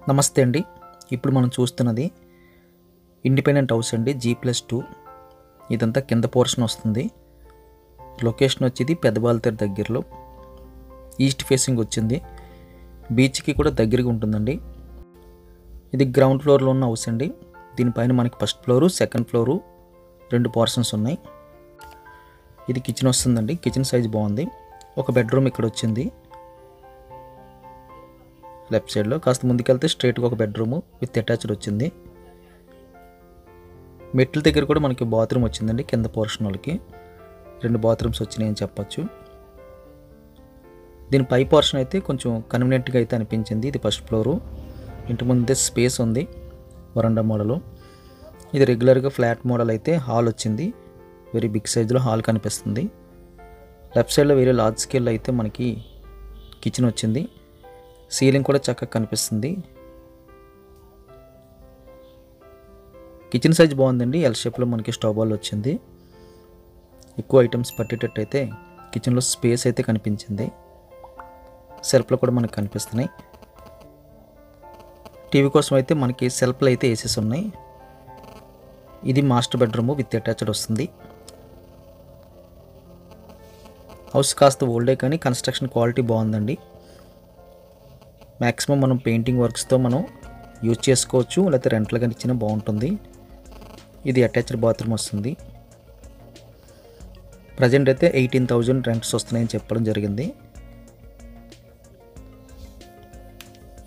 నమస్తే అండి. ఇప్పుడు మనం చూస్తున్నది ఇండిపెండెంట్ హౌస్ అండి. G+2 ఇదంతా కింద పోర్షన్ వస్తుంది. లొకేషన్ వచ్చేది పెద్దబాల్తేరు దగ్గరలో, ఈస్ట్ ఫేసింగ్ వచ్చింది. బీచ్కి కూడా దగ్గరగా ఉంటుందండి. ఇది గ్రౌండ్ ఫ్లోర్లో ఉన్న హౌస్ అండి. దీనిపైన మనకి first floor, second floor 2 portions ఉన్నాయి. ఇది కిచెన్ వస్తుందండి. కిచెన్ సైజ్ బాగుంది. ఒక బెడ్రూమ్ ఇక్కడ వచ్చింది. లెఫ్ట్ సైడ్లో కాస్త ముందుకెళ్తే స్ట్రైట్గా ఒక బెడ్రూమ్ విత్ అటాచ్డ్ వచ్చింది. మెట్ల దగ్గర కూడా మనకి బాత్రూమ్ వచ్చిందండి. కింద పోర్షన్ వాళ్ళకి 2 బాత్రూమ్స్ వచ్చినాయి అని చెప్పచ్చు. దీని పై పోర్షన్ అయితే కొంచెం కన్వీనియంట్గా అయితే అనిపించింది. ఇది ఫస్ట్ ఫ్లోరు. ఇంటి ముందే స్పేస్ ఉంది, వరండా మోడలు. ఇది రెగ్యులర్గా ఫ్లాట్ మోడల్ అయితే హాల్ వచ్చింది. వెరీ బిగ్ సైజులో హాల్ కనిపిస్తుంది. లెఫ్ట్ సైడ్లో వేరే లార్జ్ స్కేల్లో అయితే మనకి కిచెన్ వచ్చింది. సీలింగ్ కూడా చక్కగా కనిపిస్తుంది. కిచెన్ సైజ్ బాగుందండి. ఎల్ షేప్లో మనకి స్టవ్ బాల్ వచ్చింది. ఎక్కువ ఐటమ్స్ పట్టేటట్టు అయితే కిచెన్లో స్పేస్ అయితే కనిపించింది. సెల్ఫ్లో కూడా మనకు కనిపిస్తున్నాయి. టీవీ కోసం అయితే మనకి సెల్ఫ్లు అయితే వేసేసి ఉన్నాయి. ఇది మాస్టర్ బెడ్రూమ్ విత్ అటాచ్డ్ వస్తుంది. హౌస్ కాస్త ఓల్డే కానీ కన్స్ట్రక్షన్ క్వాలిటీ బాగుందండి. మ్యాక్సిమం మనం పెయింటింగ్ వర్క్స్తో మనం యూజ్ చేసుకోవచ్చు, లేకపోతే రెంట్లుగా ఇచ్చినా బాగుంటుంది. ఇది అటాచ్డ్ బాత్రూమ్ వస్తుంది. ప్రజెంట్ అయితే 18,000 రెంట్స్ వస్తున్నాయని చెప్పడం జరిగింది.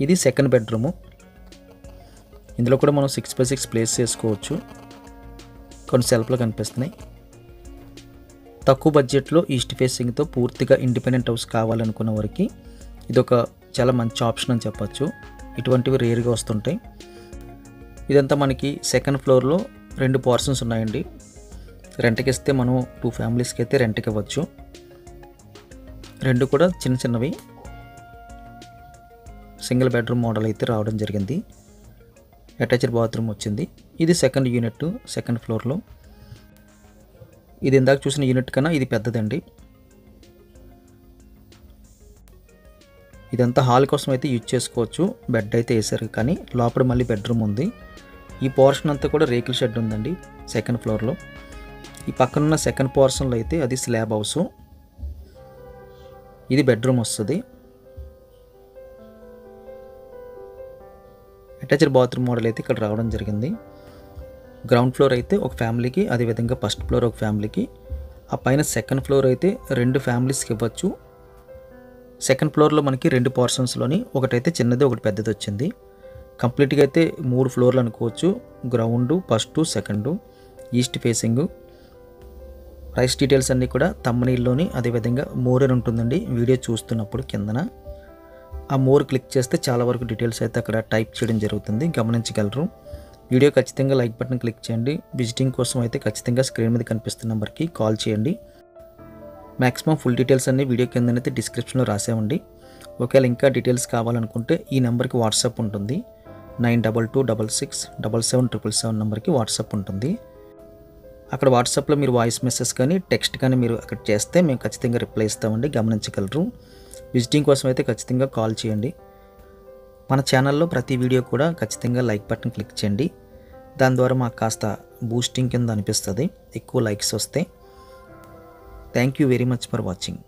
ఇది సెకండ్ బెడ్రూము. ఇందులో కూడా మనం 6x6 ప్లేస్ చేసుకోవచ్చు. కొన్ని సెల్ఫ్లో కనిపిస్తున్నాయి. తక్కువ బడ్జెట్లో ఈస్ట్ ఫేసింగ్తో పూర్తిగా ఇండిపెండెంట్ హౌస్ కావాలనుకున్న వారికి ఇదొక చాలా మంచి ఆప్షన్ అని చెప్పచ్చు. ఇటువంటివి రేర్గా వస్తుంటాయి. ఇదంతా మనకి సెకండ్ ఫ్లోర్లో 2 పోర్షన్స్ ఉన్నాయండి. రెంట్కి ఇస్తే మనం 2 ఫ్యామిలీస్కి అయితే రెంట్కి ఇవ్వచ్చు. 2 కూడా చిన్న చిన్నవి సింగిల్ బెడ్రూమ్ మోడల్ అయితే రావడం జరిగింది. అటాచ్డ్ బాత్రూమ్ వచ్చింది. ఇది సెకండ్ యూనిట్ సెకండ్ ఫ్లోర్లో. ఇది ఇందాక చూసిన యూనిట్ కన్నా ఇది పెద్దదండి. ఇదంతా హాల్ కోసం అయితే యూజ్ చేసుకోవచ్చు. బెడ్ అయితే వేసారు కానీ లోపల మళ్ళీ బెడ్రూమ్ ఉంది. ఈ పోర్షన్ అంతా కూడా రేకుల షెడ్ ఉందండి సెకండ్ ఫ్లోర్లో. ఈ పక్కనున్న సెకండ్ పోర్షన్లో అయితే అది స్లాబ్ హౌస్. ఇది బెడ్రూమ్ వస్తుంది. అటాచ్డ్ బాత్రూమ్ మోడల్ అయితే ఇక్కడ రావడం జరిగింది. గ్రౌండ్ ఫ్లోర్ అయితే ఒక ఫ్యామిలీకి, అదేవిధంగా ఫస్ట్ ఫ్లోర్ ఒక ఫ్యామిలీకి, ఆ పైన సెకండ్ ఫ్లోర్ అయితే 2 ఫ్యామిలీస్కి ఇవ్వచ్చు. సెకండ్ ఫ్లోర్లో మనకి 2 పోర్షన్స్లోని ఒకటైతే చిన్నది ఒకటి పెద్దది వచ్చింది. కంప్లీట్గా అయితే 3 ఫ్లోర్లు అనుకోవచ్చు. Ground, first, second, east facing. Price details అన్నీ కూడా థంబ్నెయిల్లోని, అదేవిధంగా మోర్ అని ఉంటుందండి వీడియో చూస్తున్నప్పుడు కిందన. ఆ మోర్ క్లిక్ చేస్తే చాలా వరకు డీటెయిల్స్ అయితే అక్కడ టైప్ చేయడం జరుగుతుంది, గమనించగలరు. వీడియో ఖచ్చితంగా లైక్ బటన్ క్లిక్ చేయండి. విజిటింగ్ కోసం అయితే ఖచ్చితంగా స్క్రీన్ మీద కనిపిస్తున్న నెంబర్కి కాల్ చేయండి. మ్యాక్సిమం ఫుల్ డీటెయిల్స్ అన్నీ వీడియో కిందనైతే డిస్క్రిప్షన్లో రాసామండి. ఒకవేళ ఇంకా డీటెయిల్స్ కావాలనుకుంటే ఈ నెంబర్కి వాట్సాప్ ఉంటుంది. 9226677777 నెంబర్కి వాట్సాప్ ఉంటుంది. అక్కడ వాట్సాప్లో మీరు వాయిస్ మెసేజ్ కానీ టెక్స్ట్ కానీ మీరు అక్కడ చేస్తే మేము ఖచ్చితంగా రిప్లై ఇస్తామండి, గమనించగలరు. విజిటింగ్ కోసం అయితే ఖచ్చితంగా కాల్ చేయండి. మన ఛానల్లో ప్రతి వీడియో కూడా ఖచ్చితంగా లైక్ బటన్ క్లిక్ చేయండి. దాని ద్వారా మాకు కాస్త బూస్టింగ్ కింద అనిపిస్తుంది, ఎక్కువ లైక్స్ వస్తే. Thank you very much for watching.